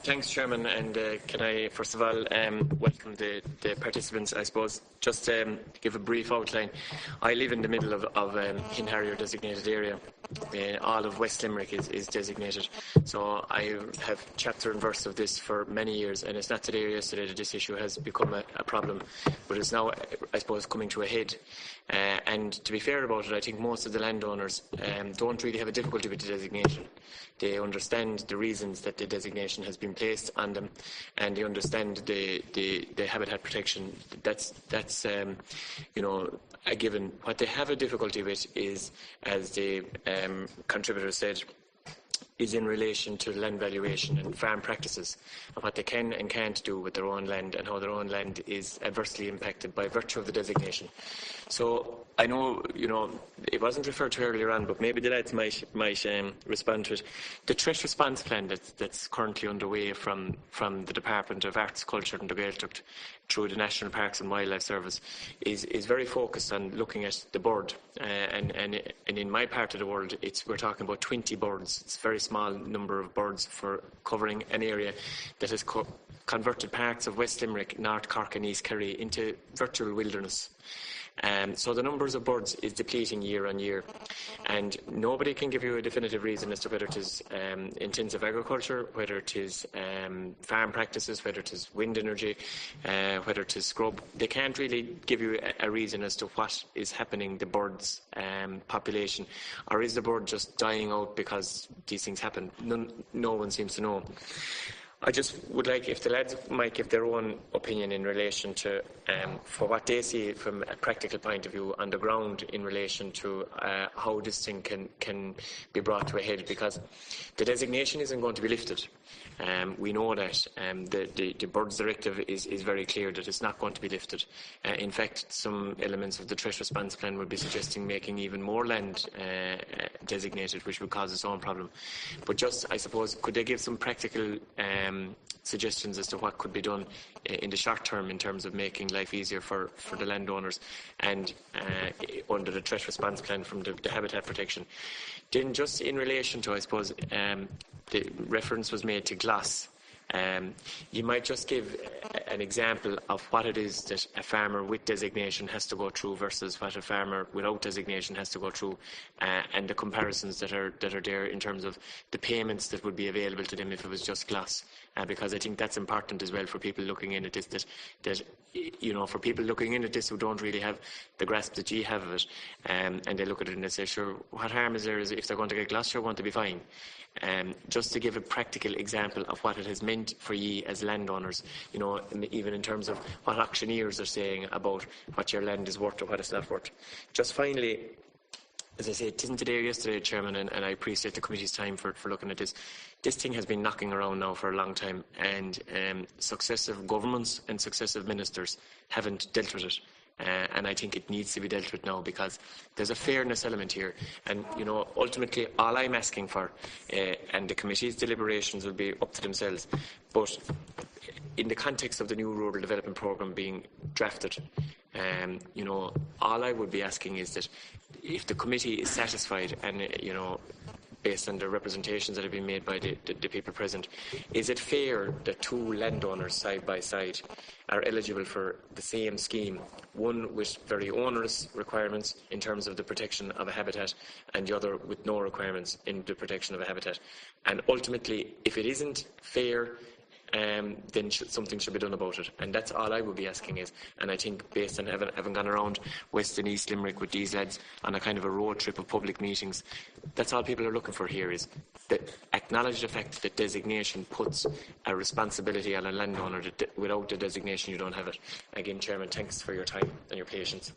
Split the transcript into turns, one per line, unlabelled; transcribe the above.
Thanks, Chairman, and can I first of all welcome the participants. I suppose just give a brief outline. I live in the middle of Hen Harrier designated area. All of West Limerick is designated, so I have chapter and verse of this for many years, and it's not today or yesterday that this issue has become a problem, but it's now, I suppose, coming to a head. And to be fair about it, I think most of the landowners don't really have a difficulty with the designation. They understand the reasons that the designation has been placed on them, and they understand the habitat protection. That's a given. What they have a difficulty with is, as the contributor said, is in relation to land valuation and farm practices, and what they can and can't do with their own land, and how their own land is adversely impacted by virtue of the designation. So I know, it wasn't referred to earlier on, but maybe the lads might respond to it. The threat response plan that's currently underway from the Department of Arts, Culture and the Gaeltacht through the National Parks and Wildlife Service is very focused on looking at the bird. And in my part of the world, we're talking about 20 birds. It's a very small number of birds for covering an area that has converted parts of West Limerick, North Cork and East Kerry into virtual wilderness. So the numbers of birds is depleting year on year, and nobody can give you a definitive reason as to whether it is intensive agriculture, whether it is farm practices, whether it is wind energy, whether it is scrub. They can't really give you a reason as to what is happening the birds' population, or is the bird just dying out because these things happen. No one seems to know. I just would like if the lads might give their own opinion in relation to for what they see from a practical point of view on the ground in relation to how this thing can be brought to a head, because the designation isn't going to be lifted. We know that the Birds Directive is very clear that it's not going to be lifted. In fact, some elements of the threat response plan would be suggesting making even more land designated, which would cause its own problem. But just, I suppose, could they give some practical suggestions as to what could be done in the short term in terms of making life easier for the landowners and under the threat response plan from the habitat protection? Then just in relation to, I suppose, the reference was made to glass. You might just give an example of what it is that a farmer with designation has to go through versus what a farmer without designation has to go through, and the comparisons that are there in terms of the payments that would be available to them if it was just glass. Because I think that's important as well for people looking in at this, that for people looking in at this who don't really have the grasp that you have of it, and they look at it and they say, sure, what harm is there if they're going to get glass? You're going to be fine. Just to give a practical example of what it has meant for ye as landowners, even in terms of what auctioneers are saying about what your land is worth or what it's not worth. Just finally, as I say, it isn't today or yesterday, Chairman, and I appreciate the committee's time for looking at this. This thing has been knocking around now for a long time, and successive governments and successive ministers haven't dealt with it. And I think it needs to be dealt with now, because there's a fairness element here. And, ultimately, all I'm asking for, and the committee's deliberations will be up to themselves, but in the context of the new rural development programme being drafted, all I would be asking is that if the committee is satisfied and, based on the representations that have been made by the people present, is it fair that two landowners side by side are eligible for the same scheme, one with very onerous requirements in terms of the protection of a habitat and the other with no requirements in the protection of a habitat? And ultimately, if it isn't fair, then something should be done about it. And that's all I would be asking is, and I think based on having gone around West and East Limerick with these lads on a kind of a road trip of public meetings, that's all people are looking for here, is that acknowledge the fact that designation puts a responsibility on a landowner that without the designation you don't have it. Again, Chairman, thanks for your time and your patience.